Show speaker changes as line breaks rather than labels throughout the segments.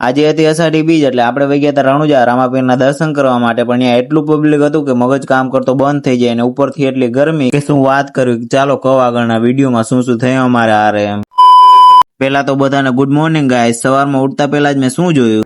આજે હતી અષાઢી બીજ એટલે આપણે વહી ગયા હતા રણુજા રામાપીરના દર્શન કરવા માટે, પણ ત્યાં એટલું પબ્લિક હતું કે મગજ કામ કરતો બંધ થઈ જાય, અને ઉપરથી એટલી ગરમી કે શું વાત કરવી. ચાલો કહો આગળના વિડીયોમાં શું થયું અમારે આરે એમ. પેલા તો બધાને ગુડ મોર્નિંગ ગાઈસ. સવારમાં ઉઠતા પહેલા જ મેં શું જોયું,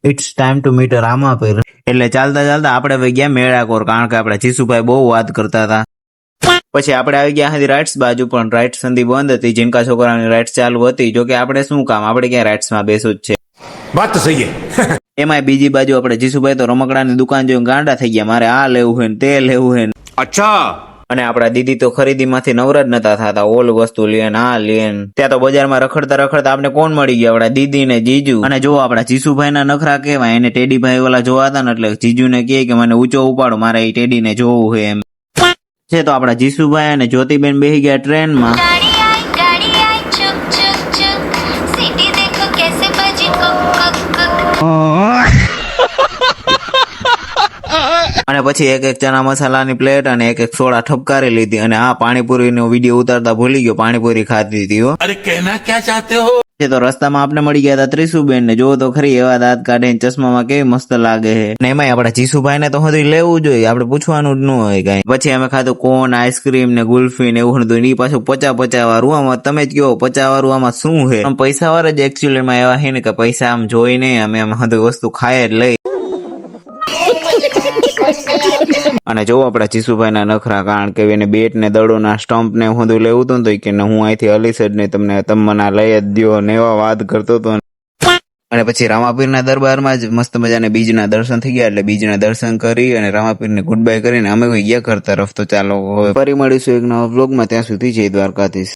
it's time to meet Ramapir. એટલે ચાલતા ચાલતા આપણે વહી ગયા મેળાકોર, કારણ કે આપણે જીસુભાઈ બહુ વાત કરતા હતા. પછી આપણે આવી ગયા હતી રાઇટ્સ બાજુ, પણ રાઇટ્સ સંધી બંધ હતી. જીનકા છોકરાની રાઇટ્સ ચાલુ હતી. જોકે આપણે શું કામ, આપણે ક્યાં રાઇટ્સમાં બેસવું જ છે.
વાત તો સહી છે.
એમાંય બીજી બાજુ આપણે જીસુભાઈ તો રમકડાની દુકાન જોઈને ગાંડા થઈ ગયા, મારે આ લેવું હોય ને તે લેવું હોય.
અચ્છા.
અને આપણા દીદી તો ખરીદીમાંથી નવરા જ નતા થતા, ઓલ વસ્તુ લેન આ લેન. ત્યાં તો બજારમાં રખડતા રખડતા આપણે કોણ મળી ગયા, આપણા દીદી ને જીજુ. અને જો આપણા જીસુભાઈ ના નખરા કેવાય, એને ટેડીભાઈ ઓલા જોવા હતા ને એટલે જીજુ ને કહે કે મને ઊંચો ઉપાડો, મારે એ ટેડી ને જોવું હોય એમ છે. તો આપણા જીસુભાઈ અને જ્યોતિબેન બેસી ગયા ટ્રેનમાં. અને પછી એક એક ચણા મસાલાની પ્લેટ અને એક એક સોડા ઠપકારી લીધી. અને હા, પાણીપુરી નો વિડીયો ઉતારતા ભૂલી ગયો, પાણીપુરી ખાધી હતી હો.
અરે કહેના ક્યાં ચાહતે હો.
તો રસ્તામાં આપણે મળી ગયા હતા ત્રિશુબેન ને. જો તો ખરી એવા દાંત કાઢીને ચશ્મામાં કેવી મસ્ત લાગે છે. ને એમાં આપડા જીસુભાઈ ને તો હજી લેવું જોઈએ, આપડે પૂછવાનું જ ન હોય કઈ. પછી અમે ખાધું કોન, આઈસ્ક્રીમ ને ગુલ્ફી ને એવું હતું. એ પાછું 50 વાળું. આમાં તમે જ કહો 50 વાળું આમાં શું છે? આમ પૈસા વાળા જ એકચ્યુઅલી માં એવા છે ને કે પૈસા આમ જોઈ નહીં, અમે આમ હજી વસ્તુ ખાય જ લઈ. અને જો આપડા જીસુભાઈ ના નખરા, કારણ કે એને બેટ ને દડો ના સ્ટમ્પ ને બધું લેવું હતું તો કે હું અહીંથી હલીશ જ નહીં, તમને મને લઈ જ દો ને એવા વાત કરતો હતો. અને પછી રામાપીર ના દરબારમાં જ મસ્ત મજાને બીજના દર્શન થઈ ગયા. એટલે બીજના દર્શન કરી અને રામાપીર ને ગુડ બાય કરીને અમે ગયા ઘર તરફ. તો ચાલો હવે ફરી મળીશું એક નવા વ્લોગમાં, ત્યાં સુધી જય દ્વારકાધીશ.